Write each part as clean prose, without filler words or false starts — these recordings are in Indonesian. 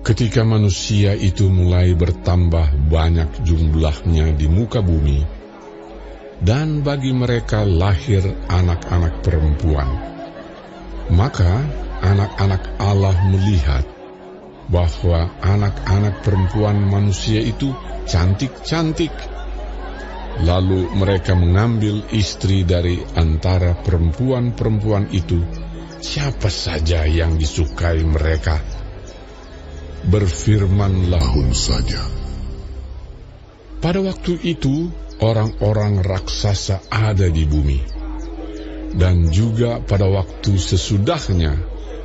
Ketika manusia itu mulai bertambah banyak jumlahnya di muka bumi, dan bagi mereka lahir anak-anak perempuan, maka anak-anak Allah melihat bahwa anak-anak perempuan manusia itu cantik-cantik. Lalu mereka mengambil istri dari antara perempuan-perempuan itu, siapa saja yang disukai mereka. Berfirmanlah Tahun saja. Pada waktu itu orang-orang raksasa ada di bumi, dan juga pada waktu sesudahnya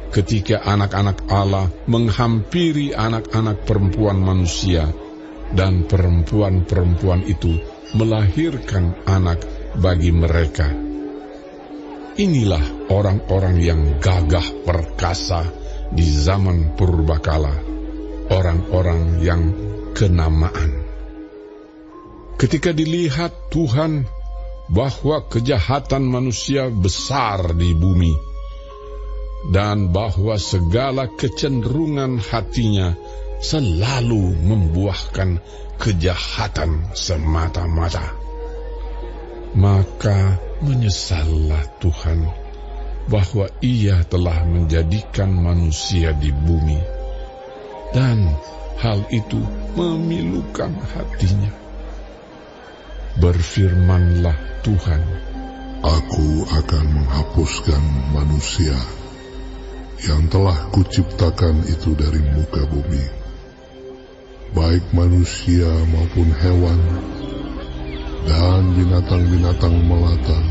ketika anak-anak Allah menghampiri anak-anak perempuan manusia, dan perempuan-perempuan itu melahirkan anak bagi mereka. Inilah orang-orang yang gagah perkasa di zaman purbakala, orang-orang yang kenamaan. Ketika dilihat Tuhan bahwa kejahatan manusia besar di bumi, dan bahwa segala kecenderungan hatinya selalu membuahkan kejahatan semata-mata, maka menyesallah Tuhan bahwa Ia telah menjadikan manusia di bumi, dan hal itu memilukan hatinya. Berfirmanlah Tuhan, Aku akan menghapuskan manusia yang telah kuciptakan itu dari muka bumi, baik manusia maupun hewan, dan binatang-binatang melata,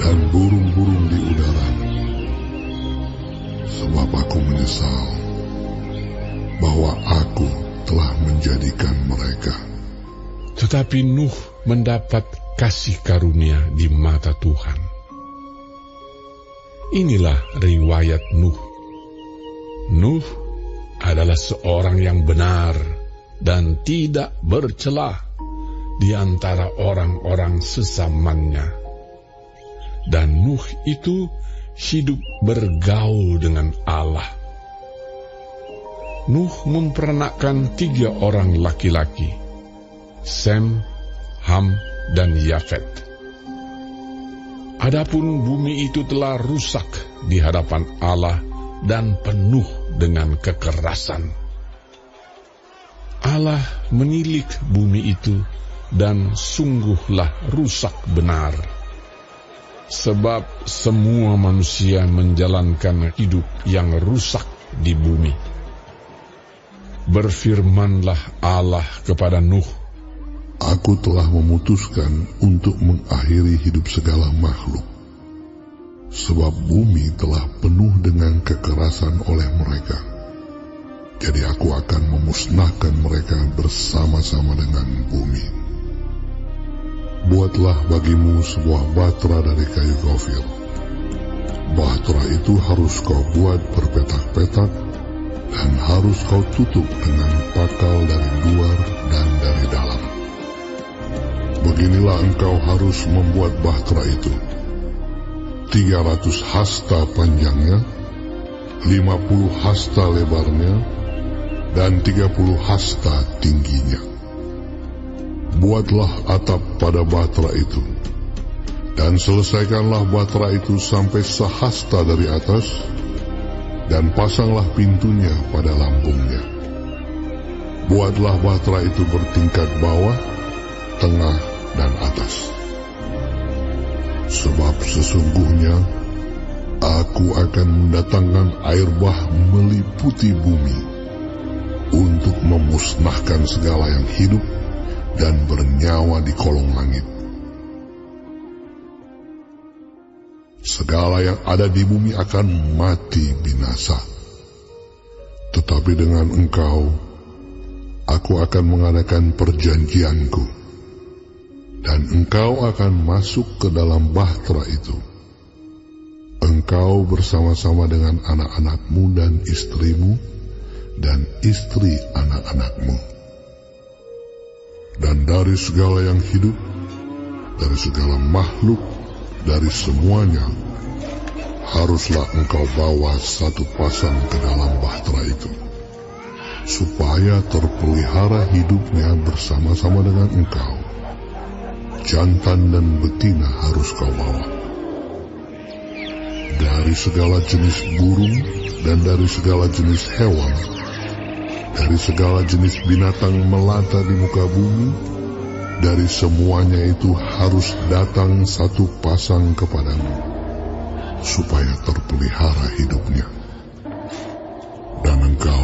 dan burung-burung di udara. Sebab aku menyesal bahwa aku telah menjadikan mereka. tetapi Nuh mendapat kasih karunia di mata Tuhan. Inilah riwayat Nuh. Nuh adalah seorang yang benar dan tidak bercela di antara orang-orang sesamanya. Dan Nuh itu hidup bergaul dengan Allah. Nuh mempernakkan 3 orang laki-laki, Sem, Ham, dan Yafet. Adapun bumi itu telah rusak di hadapan Allah dan penuh dengan kekerasan. Allah menilik bumi itu dan sungguhlah rusak benar. Sebab semua manusia menjalankan hidup yang rusak di bumi. Berfirmanlah Allah kepada Nuh, Aku telah memutuskan untuk mengakhiri hidup segala makhluk, sebab bumi telah penuh dengan kekerasan oleh mereka. Jadi aku akan memusnahkan mereka bersama-sama dengan bumi. Buatlah bagimu sebuah batra dari kayu gofir. Batra itu harus kau buat berpetak-petak, dan harus kau tutup dengan pakal dari luar dan dari dalam. Beginilah engkau harus membuat bahtera itu. 300 hasta panjangnya, 50 hasta lebarnya, dan 30 hasta tingginya. Buatlah atap pada bahtera itu, dan selesaikanlah bahtera itu sampai sehasta dari atas, dan pasanglah pintunya pada lambungnya. Buatlah bahtera itu bertingkat bawah, tengah, dan atas. Sebab sesungguhnya aku akan mendatangkan air bah meliputi bumi untuk memusnahkan segala yang hidup dan bernyawa di kolong langit. Segala yang ada di bumi akan mati binasa. Tetapi dengan engkau, aku akan mengadakan perjanjianku, dan engkau akan masuk ke dalam bahtera itu. Engkau bersama-sama dengan anak-anakmu dan istrimu, dan istri anak-anakmu. Dan dari segala yang hidup, dari segala makhluk, dari semuanya, haruslah engkau bawa satu pasang ke dalam bahtera itu, supaya terpelihara hidupnya bersama-sama dengan engkau. Jantan dan betina harus kau bawa. Dari segala jenis burung dan dari segala jenis hewan, dari segala jenis binatang melata di muka bumi, dari semuanya itu harus datang satu pasang kepadamu, supaya terpelihara hidupnya. Dan engkau,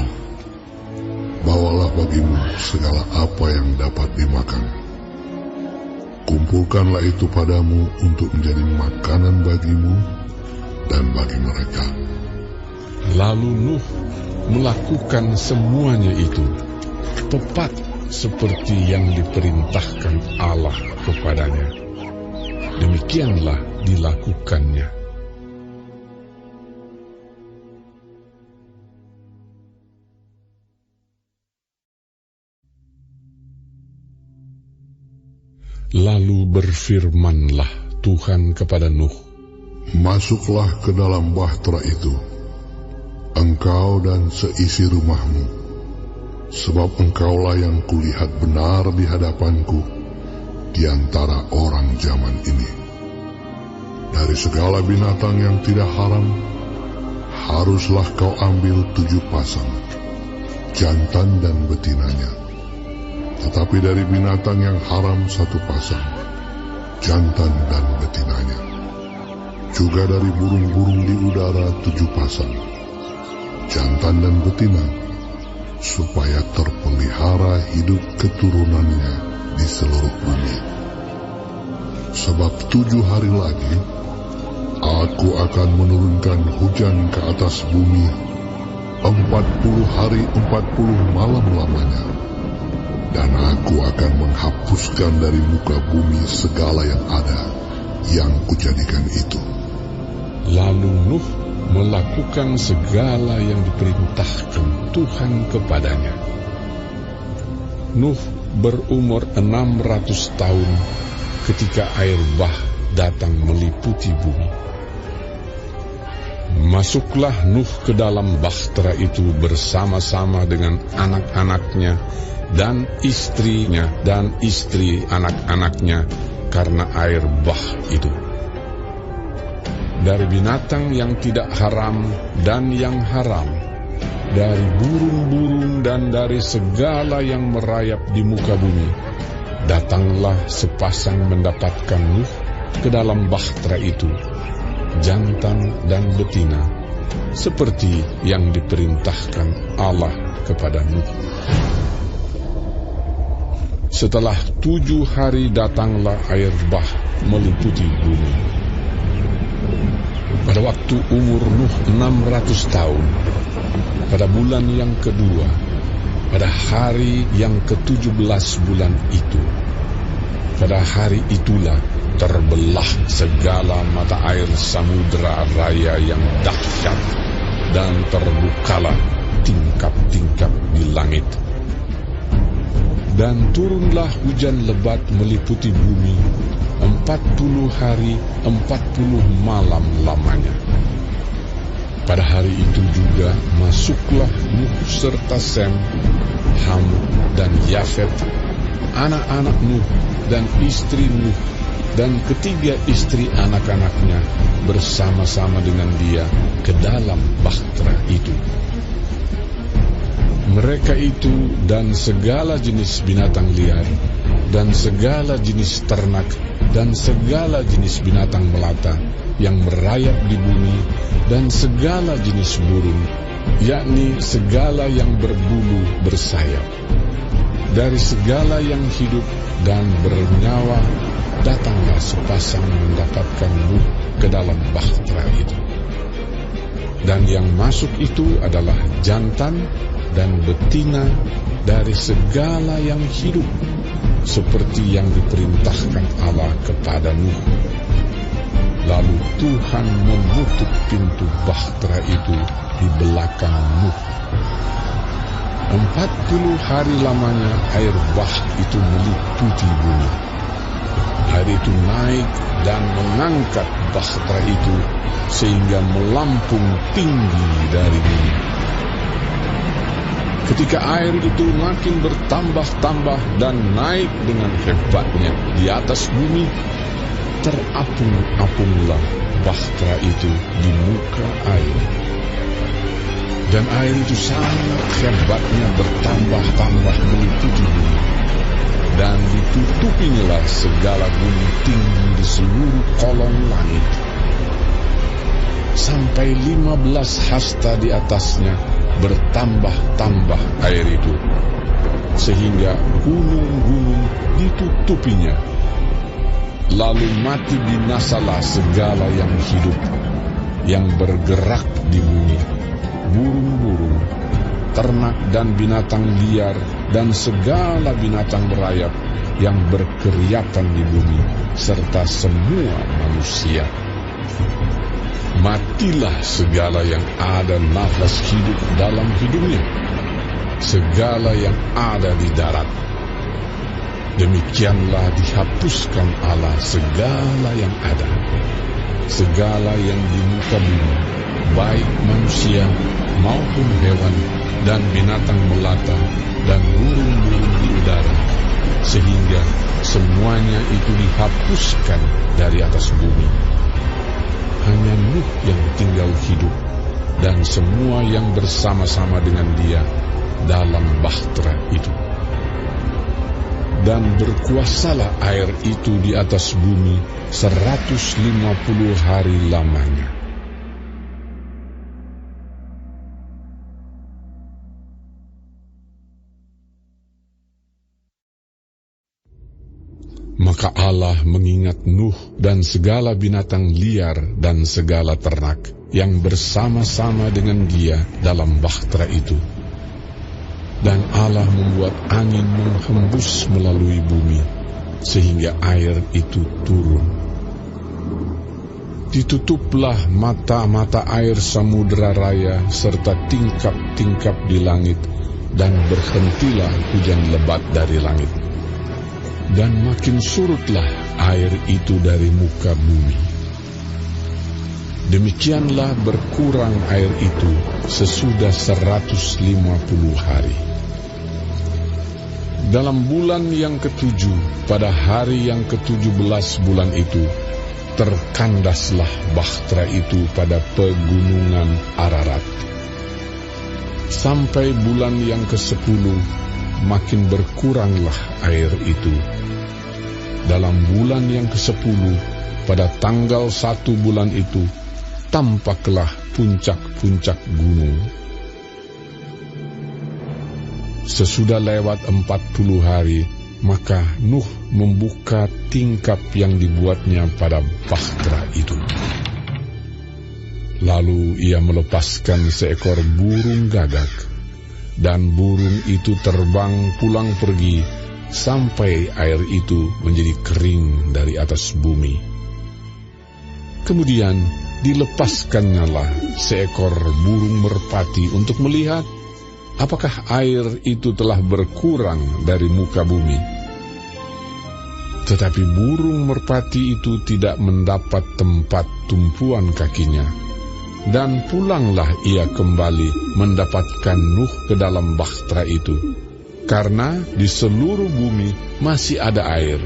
bawalah bagimu segala apa yang dapat dimakan. Kumpulkanlah itu padamu untuk menjadi makanan bagimu dan bagi mereka. Lalu Nuh melakukan semuanya itu, tepat seperti yang diperintahkan Allah kepadanya. Demikianlah dilakukannya. Lalu berfirmanlah Tuhan kepada Nuh, masuklah ke dalam bahtera itu, engkau dan seisi rumahmu, sebab engkaulah yang kulihat benar di hadapanku di antara orang zaman ini. Dari segala binatang yang tidak haram, haruslah kau ambil 7 pasang, jantan dan betinanya. Tetapi dari binatang yang haram 1 pasang, jantan dan betinanya. Juga dari burung-burung di udara 7 pasang, jantan dan betina, supaya terpelihara hidup keturunannya di seluruh bumi. Sebab 7 hari lagi, aku akan menurunkan hujan ke atas bumi 40 hari 40 malam lamanya. Dan aku akan menghapuskan dari muka bumi segala yang ada, yang kujadikan itu. Lalu Nuh melakukan segala yang diperintahkan Tuhan kepadanya. Nuh berumur 600 tahun ketika air bah datang meliputi bumi. Masuklah Nuh ke dalam bahtera itu bersama-sama dengan anak-anaknya dan istrinya dan istri anak-anaknya karena air bah itu. Dari binatang yang tidak haram dan yang haram, dari burung-burung dan dari segala yang merayap di muka bumi, datanglah sepasang mendapatkan Nuh ke dalam bahtera itu, jantan dan betina, seperti yang diperintahkan Allah kepada Nuh. Setelah 7 hari datanglah air bah meliputi bumi. Pada waktu umur Nuh 600 tahun, pada bulan yang kedua, pada hari yang ke-17 bulan itu, pada hari itulah terbelah segala mata air samudera raya yang dahsyat, dan terbukalah tingkap-tingkap di langit. Dan turunlah hujan lebat meliputi bumi 40 hari 40 malam lamanya. Pada hari itu juga masuklah Nuh serta Sem, Ham dan Yafet, anak-anak Nuh dan istri Nuh, dan ketiga istri anak-anaknya bersama-sama dengan dia ke dalam bahtera itu. Mereka itu dan segala jenis binatang liar, dan segala jenis ternak, dan segala jenis binatang melata yang merayap di bumi, dan segala jenis burung, yakni segala yang berbulu bersayap. Dari segala yang hidup dan bernyawa, datanglah sepasang mendapatkan Nuh ke dalam bahtera itu. Dan yang masuk itu adalah jantan dan betina dari segala yang hidup, seperti yang diperintahkan Allah kepada Nuh. Lalu Tuhan menutup pintu bahtera itu di belakang Nuh. 40 hari lamanya air bah itu meliputi bumi. Air itu naik dan mengangkat bahtera itu sehingga melampung tinggi dari bumi. Ketika air itu makin bertambah-tambah dan naik dengan hebatnya di atas bumi, terapung-apunglah bahtera itu di muka air. Dan air itu sangat hebatnya bertambah-tambah meliputi bumi. Dan ditutupinya segala gunung tinggi di seluruh kolong langit. Sampai 15 hasta di atasnya bertambah-tambah air itu, sehingga gunung-gunung ditutupinya. Lalu mati binasalah segala yang hidup, yang bergerak di bumi, burung-burung, ternak dan binatang liar, dan segala binatang berayap yang berkeriapan di bumi, serta semua manusia. Matilah segala yang ada nafas hidup dalam hidupnya, segala yang ada di darat. Demikianlah dihapuskan Allah segala yang ada, segala yang di muka bumi, baik manusia maupun hewan dan binatang melata dan burung-burung di udara, sehingga semuanya itu dihapuskan dari atas bumi. Hanya Nuh yang tinggal hidup, dan semua yang bersama-sama dengan dia dalam bahtera itu. Dan berkuasalah air itu di atas bumi 150 hari lamanya. Maka Allah mengingat Nuh dan segala binatang liar dan segala ternak yang bersama-sama dengan dia dalam bahtera itu. Dan Allah membuat angin menghembus melalui bumi, sehingga air itu turun. Ditutuplah mata-mata air samudera raya serta tingkap-tingkap di langit, dan berhentilah hujan lebat dari langit. Dan makin surutlah air itu dari muka bumi. Demikianlah berkurang air itu sesudah 150 hari. Dalam bulan yang ke-7, pada hari yang ke-17 bulan itu, terkandaslah bahtera itu pada pegunungan Ararat. Sampai bulan yang ke-10, makin berkuranglah air itu. Dalam bulan yang ke-10, pada tanggal 1 bulan itu, tampaklah puncak-puncak gunung. Sesudah lewat 40 hari, maka Nuh membuka tingkap yang dibuatnya pada bahtera itu. Lalu ia melepaskan seekor burung gagak, dan burung itu terbang pulang pergi sampai air itu menjadi kering dari atas bumi. Kemudian dilepaskannyalah seekor burung merpati untuk melihat apakah air itu telah berkurang dari muka bumi. Tetapi burung merpati itu tidak mendapat tempat tumpuan kakinya, dan pulanglah ia kembali mendapatkan Nuh ke dalam bahtera itu, karena di seluruh bumi masih ada air.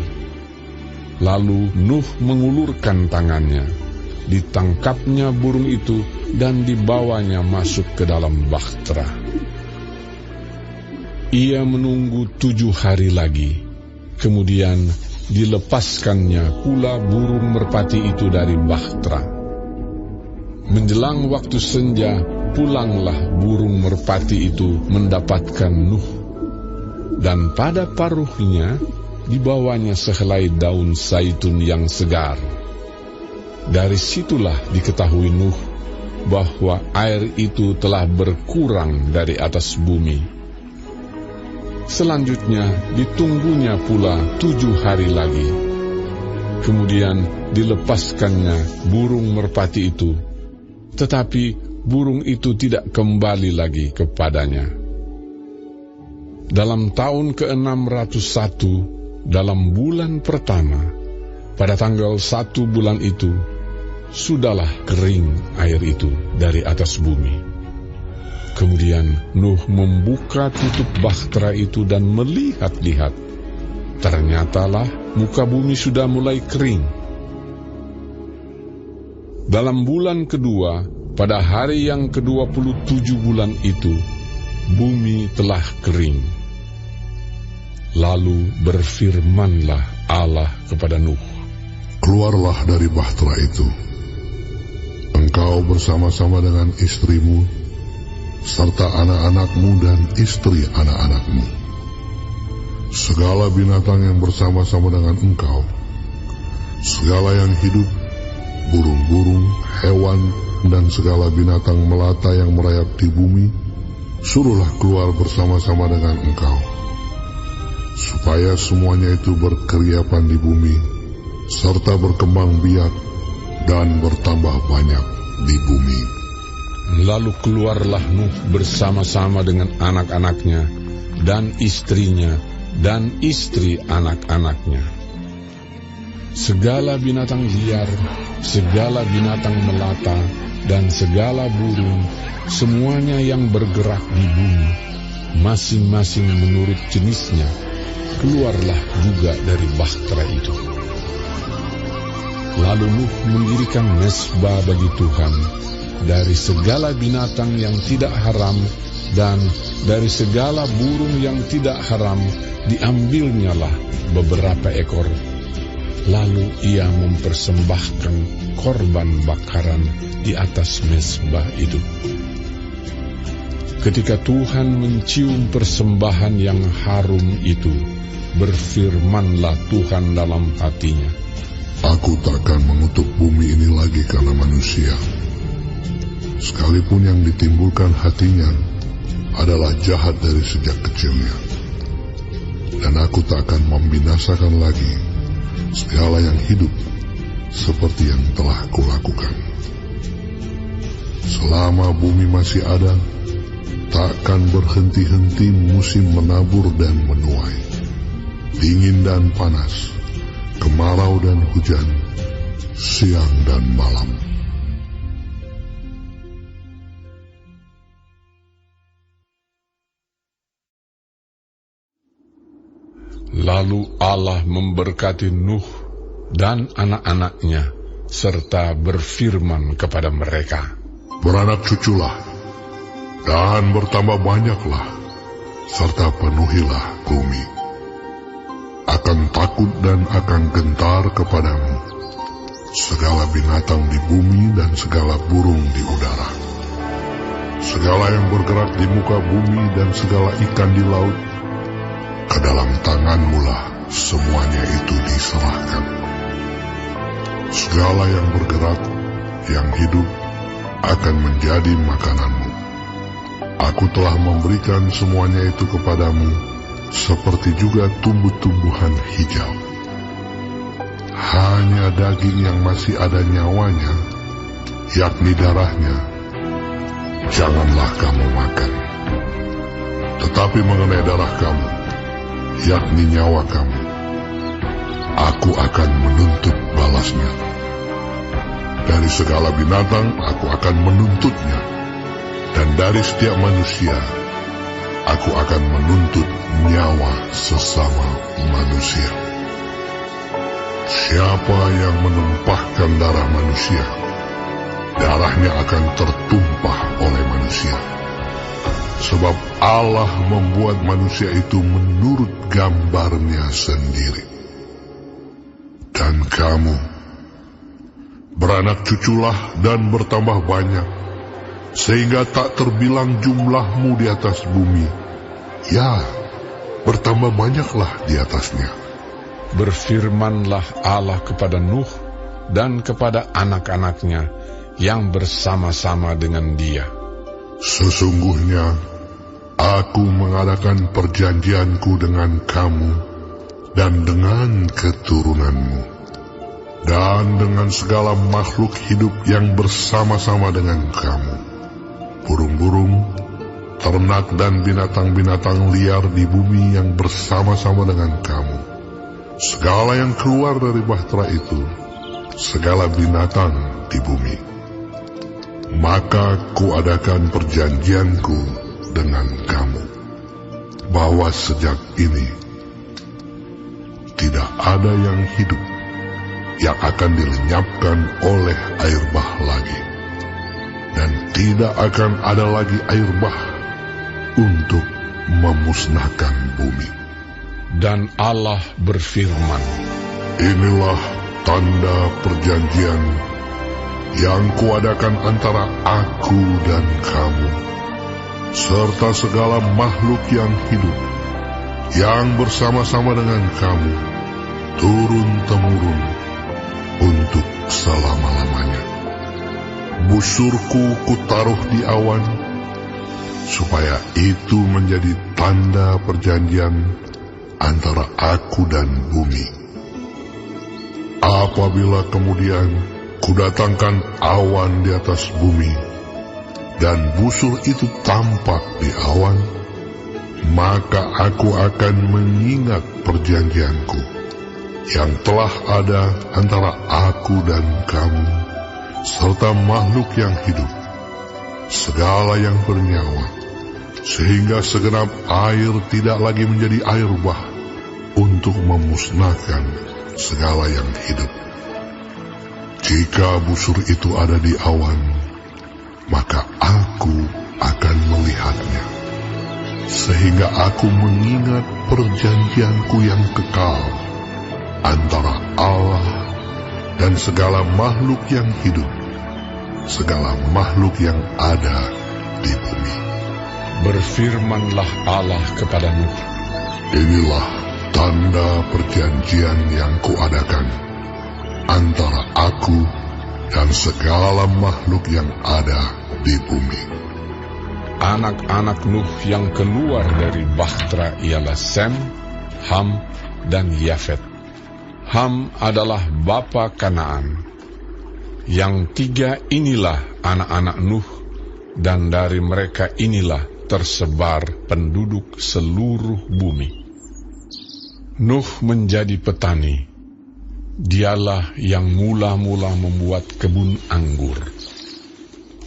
Lalu Nuh mengulurkan tangannya, ditangkapnya burung itu dan dibawanya masuk ke dalam bahtera. Ia menunggu 7 hari lagi, kemudian dilepaskannya pula burung merpati itu dari bahtera. Menjelang waktu senja, pulanglah burung merpati itu mendapatkan Nuh, dan pada paruhnya dibawanya sehelai daun zaitun yang segar. Dari situlah diketahui Nuh bahwa air itu telah berkurang dari atas bumi. Selanjutnya ditunggunya pula 7 hari lagi. Kemudian dilepaskannya burung merpati itu, tetapi burung itu tidak kembali lagi kepadanya. dalam tahun ke-601, dalam bulan pertama, pada tanggal 1 bulan itu, sudahlah kering air itu dari atas bumi. Kemudian Nuh membuka tutup bahtera itu dan melihat-lihat. Ternyatalah muka bumi sudah mulai kering. Dalam bulan kedua, pada hari yang ke-27 bulan itu, bumi telah kering. Lalu berfirmanlah Allah kepada Nuh, "Keluarlah dari bahtera itu, engkau bersama-sama dengan istrimu, serta anak-anakmu dan istri anak-anakmu, segala binatang yang bersama-sama dengan engkau, segala yang hidup, burung-burung, hewan, dan segala binatang melata yang merayap di bumi, suruhlah keluar bersama-sama dengan engkau, supaya semuanya itu berkeriapan di bumi, serta berkembang biak dan bertambah banyak di bumi." Lalu keluarlah Nuh bersama-sama dengan anak-anaknya dan istrinya dan istri anak-anaknya. Segala binatang liar, segala binatang melata, dan segala burung, semuanya yang bergerak di bumi, masing-masing menurut jenisnya, keluarlah juga dari bahtera itu. Lalu Nuh mendirikan mezbah bagi Tuhan, dari segala binatang yang tidak haram dan dari segala burung yang tidak haram diambilnyalah beberapa ekor. Lalu ia mempersembahkan korban bakaran di atas mezbah itu. Ketika Tuhan mencium persembahan yang harum itu, berfirmanlah Tuhan dalam hatinya, "Aku takkan mengutuk bumi ini lagi karena manusia, sekalipun yang ditimbulkan hatinya adalah jahat dari sejak kecilnya. Dan aku tak akan membinasakan lagi segala yang hidup seperti yang telah kulakukan. Selama bumi masih ada, takkan berhenti-henti musim menabur dan menuai, dingin dan panas, kemarau dan hujan, siang dan malam." Lalu Allah memberkati Nuh dan anak-anaknya, serta berfirman kepada mereka, "Beranak cuculah, dan bertambah banyaklah, serta penuhilah bumi. Akan takut dan akan gentar kepadamu segala binatang di bumi dan segala burung di udara, segala yang bergerak di muka bumi dan segala ikan di laut. Ke dalam tanganmu-lah semuanya itu diserahkan. Segala yang bergerak, yang hidup, akan menjadi makananmu. Aku telah memberikan semuanya itu kepadamu, seperti juga tumbuh-tumbuhan hijau. Hanya daging yang masih ada nyawanya, yakni darahnya, janganlah kamu makan. Tetapi mengenai darah kamu, yakni nyawa kamu, aku akan menuntut balasnya. Dari segala binatang aku akan menuntutnya, dan dari setiap manusia aku akan menuntut nyawa sesama manusia. Siapa yang menumpahkan darah manusia, darahnya akan tertumpah oleh manusia. Sebab Allah membuat manusia itu menurut gambarnya sendiri. Dan kamu, beranak cuculah dan bertambah banyak, sehingga tak terbilang jumlahmu di atas bumi. Ya, bertambah banyaklah di atasnya." Berfirmanlah Allah kepada Nuh dan kepada anak-anaknya yang bersama-sama dengan dia, "Sesungguhnya aku mengadakan perjanjianku dengan kamu dan dengan keturunanmu, dan dengan segala makhluk hidup yang bersama-sama dengan kamu, burung-burung, ternak dan binatang-binatang liar di bumi yang bersama-sama dengan kamu, segala yang keluar dari bahtera itu, segala binatang di bumi. Maka kuadakan perjanjianku dengan kamu, bahwa sejak ini tidak ada yang hidup yang akan dilenyapkan oleh air bah lagi, dan tidak akan ada lagi air bah untuk memusnahkan bumi. Dan Allah berfirman, Inilah tanda perjanjian yang kuadakan antara aku dan kamu, serta segala makhluk yang hidup, yang bersama-sama dengan kamu, turun-temurun, untuk selama-lamanya. Busurku kutaruh di awan, supaya itu menjadi tanda perjanjian antara aku dan bumi. Apabila kemudian kudatangkan awan di atas bumi, dan busur itu tampak di awan, maka aku akan mengingat perjanjianku yang telah ada antara aku dan kamu, serta makhluk yang hidup, segala yang bernyawa, sehingga segenap air tidak lagi menjadi air bah untuk memusnahkan segala yang hidup. Jika busur itu ada di awan, maka aku akan melihatnya, sehingga aku mengingat perjanjianku yang kekal antara Allah dan segala makhluk yang hidup, segala makhluk yang ada di bumi. berfirmanlah Allah kepada Nuh, Inilah tanda perjanjian yang kuadakan antara aku dan segala makhluk yang ada di bumi. Anak-anak Nuh yang keluar dari bahtera ialah Sem, Ham, dan Yafet. Ham adalah bapa Kanaan. Yang tiga inilah anak-anak Nuh, dan dari mereka inilah tersebar penduduk seluruh bumi. Nuh menjadi petani. Dialah yang mula-mula membuat kebun anggur.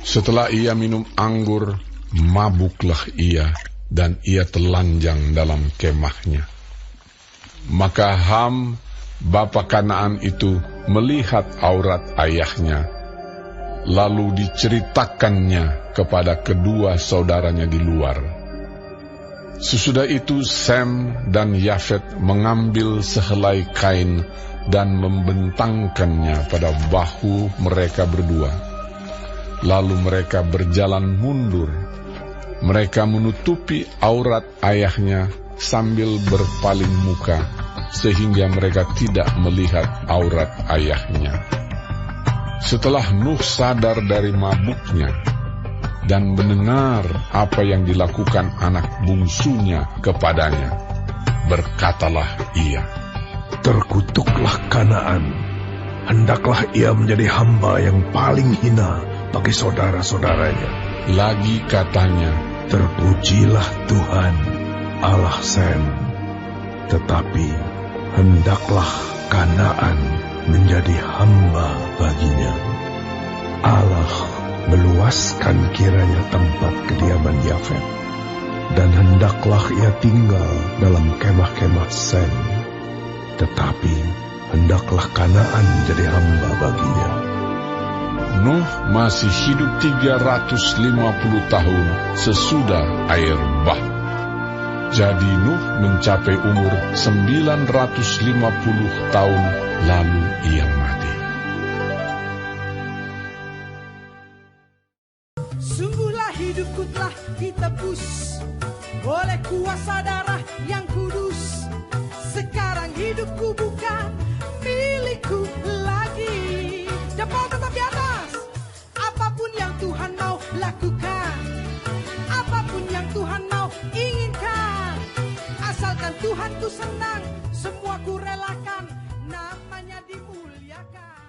Setelah ia minum anggur, mabuklah ia, dan ia telanjang dalam kemahnya. Maka Ham, bapa Kanaan itu, melihat aurat ayahnya, lalu diceritakannya kepada kedua saudaranya di luar. Sesudah itu Sem dan Yafet mengambil sehelai kain dan membentangkannya pada bahu mereka berdua. Lalu mereka berjalan mundur. Mereka menutupi aurat ayahnya sambil berpaling muka, sehingga mereka tidak melihat aurat ayahnya. Setelah Nuh sadar dari mabuknya dan mendengar apa yang dilakukan anak bungsunya kepadanya, berkatalah ia, Terkutuklah Kanaan, hendaklah ia menjadi hamba yang paling hina bagi saudara-saudaranya. Lagi katanya, Terpujilah Tuhan, Allah Sem, tetapi hendaklah Kanaan menjadi hamba baginya. Allah meluaskan kiranya tempat kediaman Yafet, dan hendaklah ia tinggal dalam kemah-kemah Sem, tetapi hendaklah Kanaan menjadi hamba baginya. Nuh masih hidup 350 tahun sesudah air bah. Jadi Nuh mencapai umur 950 tahun, lalu ia mati. Sungguhlah hidupku telah ditebus oleh kuasa darah yang kudus. Sekarang hidupku bukan milikku lagi. Jempol tetap di atas. Apapun yang Tuhan mau lakukan, apapun yang Tuhan mau inginkan, asalkan Tuhanku senang, semua ku relakan, namanya dimuliakan.